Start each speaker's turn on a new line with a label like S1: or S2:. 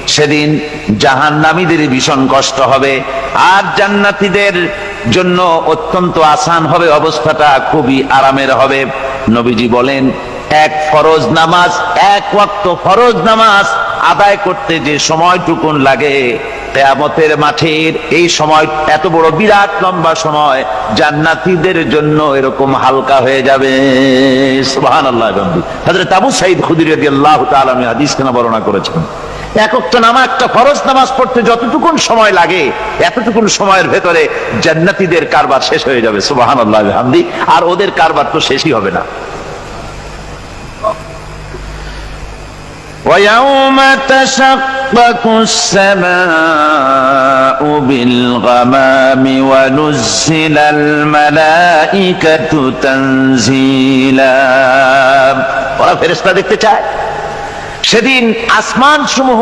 S1: সেদিন জাহান্নামীদের ভীষণ কষ্ট হবে, আর জান্নাতীদের জন্য অত্যন্ত আসান হবে, অবস্থাটা খুবই আরামের হবে। নবীজি বলেন, এক ফরজ নামাজ, এক ওয়াক্ত ফরজ নামাজ আদায় করতে যে সময়টুকুন লাগে, কিয়ামতের মাঠের এই সময়, এত বড় বিরাট লম্বা সময়, জান্নাতীদের জন্য এরকম হালকা হয়ে যাবে। সুবহানাল্লাহ। হযরত আবু সাঈদ খুদরী রাদিয়াল্লাহু তাআলা আনহু হাদিস কেন বর্ণনা করেছেন, এক ওয়াক্ত নামাজ, একটা ফরজ নামাজ পড়তে যতটুকুন সময় লাগে, এতটুকুন সময়ের ভেতরে জান্নাতীদের কারবার শেষ হয়ে যাবে। সুবহানাল্লাহ বিহামদি। আর ওদের কারবার তো শেষই হবে না। وَيَوْمَ تَشَقَّقُ السَّمَاءُ بِالْغَمَامِ وَنُزِّلَ الْمَلَائِكَةُ تَنزِيلًا। ওরা ফেরেশতা দেখতে চায়। সেদিন আসমান সমূহ